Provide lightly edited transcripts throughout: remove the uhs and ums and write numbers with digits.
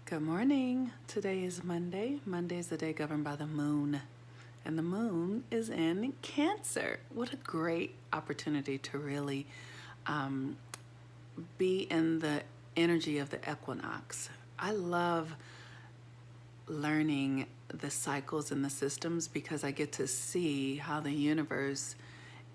Good morning. Today is Monday. Monday is the day governed by the moon, and the moon is in Cancer. What a great opportunity to really be in the energy of the equinox. I love learning the cycles and the systems because I get to see how the universe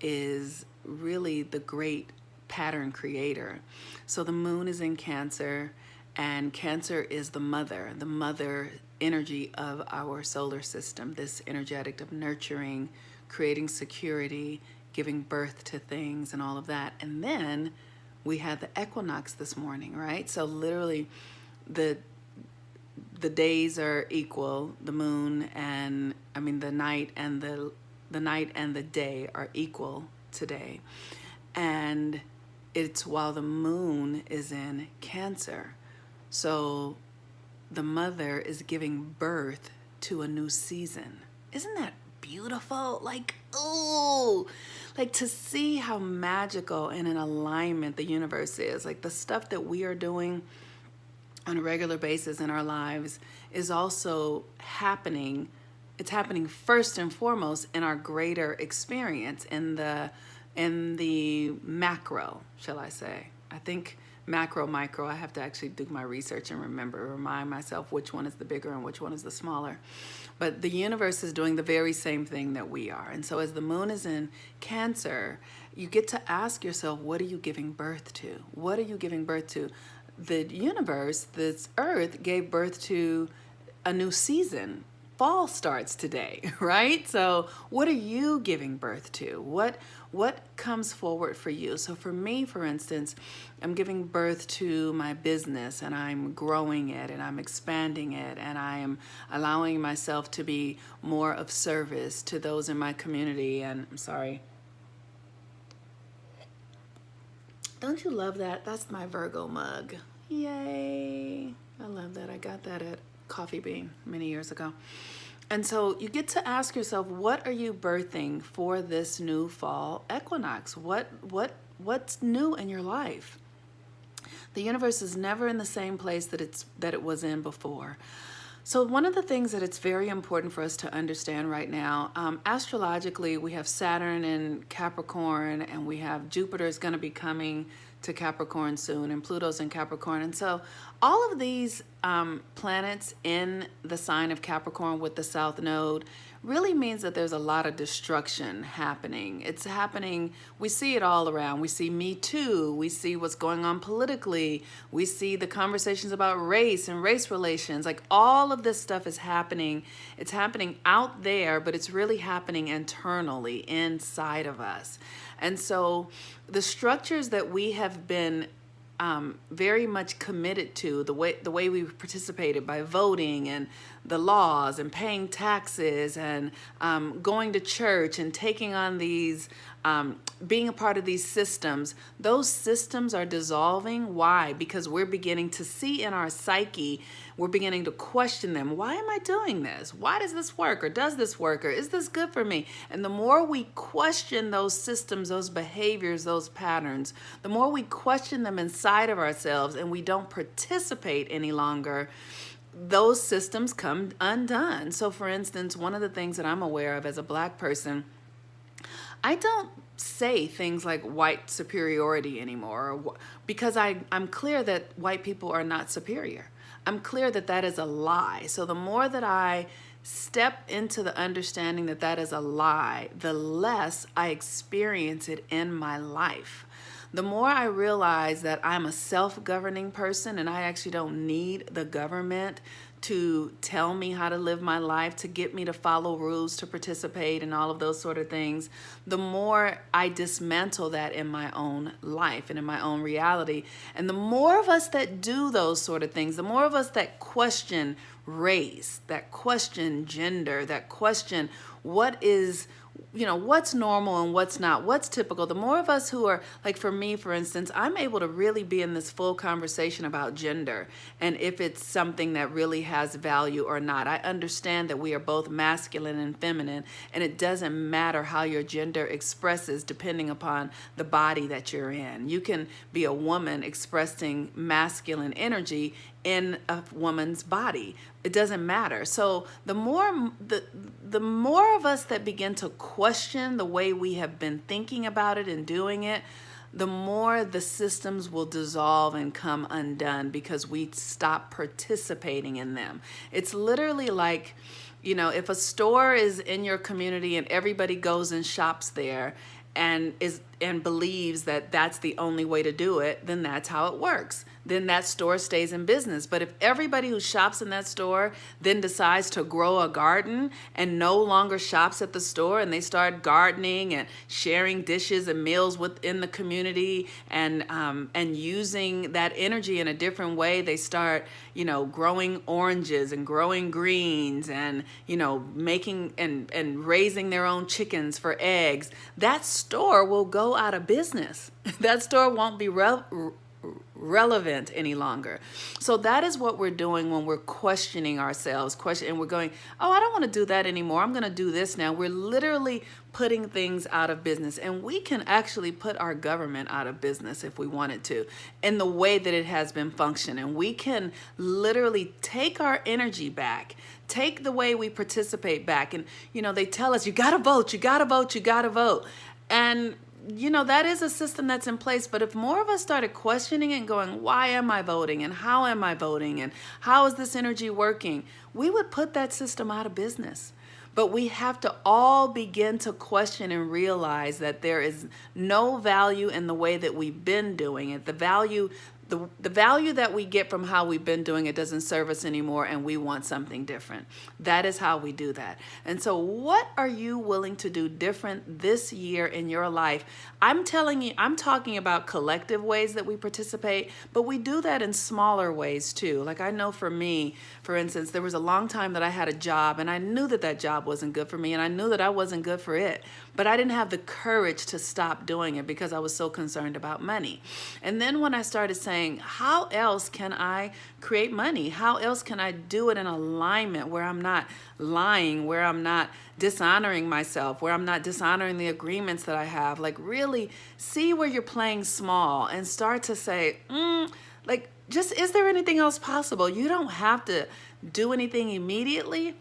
is really the great pattern creator. So the moon is in Cancer, and Cancer is the mother energy of our solar system, this energetic of nurturing, creating security, giving birth to things and all of that. And then we had the equinox this morning, right? So literally the days are equal. The moon and the night and the night and the day are equal today. And it's while the moon is in Cancer. So the mother is giving birth to a new season. Isn't that beautiful? Like to see how magical and in alignment the universe is. Like the stuff that we are doing on a regular basis in our lives is also happening. It's happening first and foremost in our greater experience, in the macro, shall I say. I think macro, micro, I have to actually do my research and remind myself which one is the bigger and which one is the smaller. But the universe is doing the very same thing that we are. And so as the moon is in Cancer, you get to ask yourself, what are you giving birth to? What are you giving birth to? The universe, this earth, gave birth to a new season. Fall starts today, right? So what are you giving birth to? What comes forward for you? So for me, for instance, I'm giving birth to my business, and I'm growing it, and I'm expanding it, and I am allowing myself to be more of service to those in my community. And I'm sorry. Don't you love that? That's my Virgo mug. Yay. I love that. I got that at Coffee Bean many years ago. And so you get to ask yourself, what are you birthing for this new fall equinox? What's new in your life? The universe is never in the same place that it was in before. So one of the things that it's very important for us to understand right now, astrologically, we have Saturn in Capricorn, and we have Jupiter is going to be coming to Capricorn soon, and Pluto's in Capricorn. And so all of these planets in the sign of Capricorn with the South Node really means that there's a lot of destruction happening. It's happening, we see it all around. We see Me Too, we see what's going on politically, we see the conversations about race and race relations. Like all of this stuff is happening. It's happening out there, but it's really happening internally inside of us. And so the structures that we have been very much committed to, the way we participated by voting and the laws and paying taxes and going to church and taking on these, being a part of these systems, those systems are dissolving. Why? Because we're beginning to see in our psyche, we're beginning to question them. Why am I doing this? Why does this work? Or does this work? Or is this good for me? And the more we question those systems, those behaviors, those patterns, the more we question them inside of ourselves and we don't participate any longer, those systems come undone. So for instance, one of the things that I'm aware of as a Black person, I don't say things like white superiority anymore, because I'm clear that white people are not superior. I'm clear that that is a lie. So the more that I step into the understanding that that is a lie, the less I experience it in my life. The more I realize that I'm a self-governing person and I actually don't need the government to tell me how to live my life, to get me to follow rules, to participate and all of those sort of things, the more I dismantle that in my own life and in my own reality. And the more of us that do those sort of things, the more of us that question race, that question gender, that question what is, what's normal and what's not, what's typical. The more of us who are, like for me, for instance, I'm able to really be in this full conversation about gender and if it's something that really has value or not. I understand that we are both masculine and feminine, and it doesn't matter how your gender expresses depending upon the body that you're in. You can be a woman expressing masculine energy in a woman's body. It doesn't matter. So the more of us that begin to question the way we have been thinking about it and doing it, the more the systems will dissolve and come undone because we stop participating in them. It's literally like, if a store is in your community and everybody goes and shops there and believes that that's the only way to do it, then that's how it works. Then that store stays in business. But if everybody who shops in that store then decides to grow a garden and no longer shops at the store, and they start gardening and sharing dishes and meals within the community and using that energy in a different way, they start, growing oranges and growing greens and, making and raising their own chickens for eggs, that store will go out of business. That store won't be relevant any longer. So that is what we're doing when we're questioning ourselves, and we're going, oh, I don't want to do that anymore. I'm going to do this now. We're literally putting things out of business, and we can actually put our government out of business if we wanted to, in the way that it has been functioning. We can literally take our energy back, take the way we participate back. And, they tell us, you got to vote, you got to vote, you got to vote. And that is a system that's in place. But if more of us started questioning and going, why am I voting? And how am I voting? And how is this energy working? We would put that system out of business. But we have to all begin to question and realize that there is no value in the way that we've been doing it. The value that we get from how we've been doing it doesn't serve us anymore, and we want something different. That is how we do that. And so what are you willing to do different this year in your life? I'm telling you, I'm talking about collective ways that we participate, but we do that in smaller ways too. Like I know for me, for instance, there was a long time that I had a job, and I knew that that job wasn't good for me, and I knew that I wasn't good for it, but I didn't have the courage to stop doing it because I was so concerned about money. And then when I started saying, how else can I create money? How else can I do it in alignment where I'm not lying, where I'm not dishonoring myself, where I'm not dishonoring the agreements that I have? Like really see where you're playing small and start to say, just, is there anything else possible? You don't have to do anything immediately.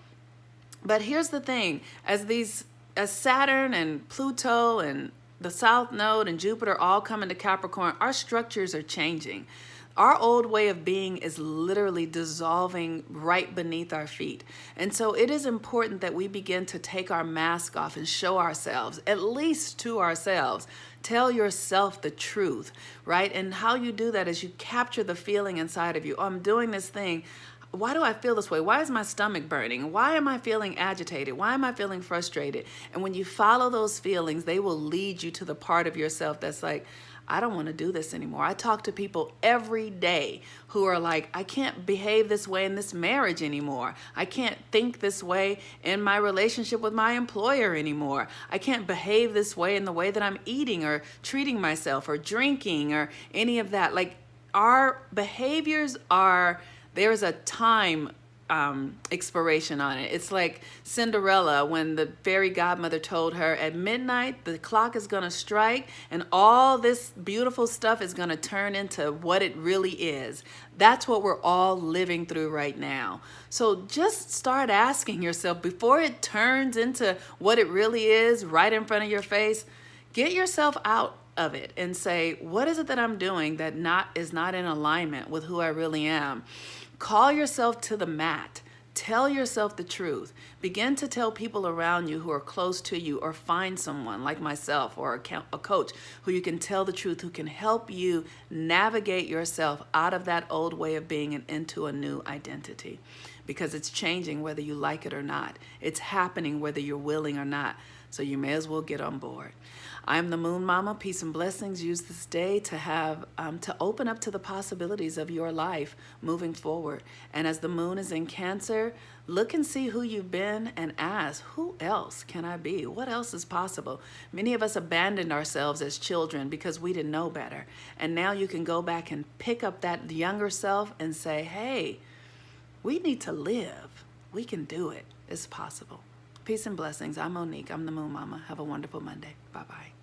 But here's the thing, as Saturn and Pluto and the South Node and Jupiter all come into Capricorn, our structures are changing. Our old way of being is literally dissolving right beneath our feet. And so it is important that we begin to take our mask off and show ourselves, at least to ourselves. Tell yourself the truth, right? And how you do that is you capture the feeling inside of you. Oh, I'm doing this thing. Why do I feel this way? Why is my stomach burning? Why am I feeling agitated? Why am I feeling frustrated? And when you follow those feelings, they will lead you to the part of yourself that's like, I don't want to do this anymore. I talk to people every day who are like, I can't behave this way in this marriage anymore. I can't think this way in my relationship with my employer anymore. I can't behave this way in the way that I'm eating or treating myself or drinking or any of that. Like our behaviors there's a time expiration on it. It's like Cinderella when the fairy godmother told her at midnight the clock is going to strike and all this beautiful stuff is going to turn into what it really is. That's what we're all living through right now. So just start asking yourself before it turns into what it really is right in front of your face. Get yourself out of it and say, what is it that I'm doing that is not in alignment with who I really am? Call yourself to the mat. Tell yourself the truth. Begin to tell people around you who are close to you, or find someone like myself or a coach who you can tell the truth, who can help you navigate yourself out of that old way of being and into a new identity. Because it's changing whether you like it or not. It's happening whether you're willing or not. So you may as well get on board. I'm the Moon Mama. Peace and blessings. Use this day to have to open up to the possibilities of your life moving forward. And as the moon is in Cancer, look and see who you've been and ask, who else can I be? What else is possible? Many of us abandoned ourselves as children because we didn't know better. And now you can go back and pick up that younger self and say, hey, We need to live. We can do it. It's possible. Peace and blessings. I'm Monique. I'm the Moon Mama. Have a wonderful Monday. Bye-bye.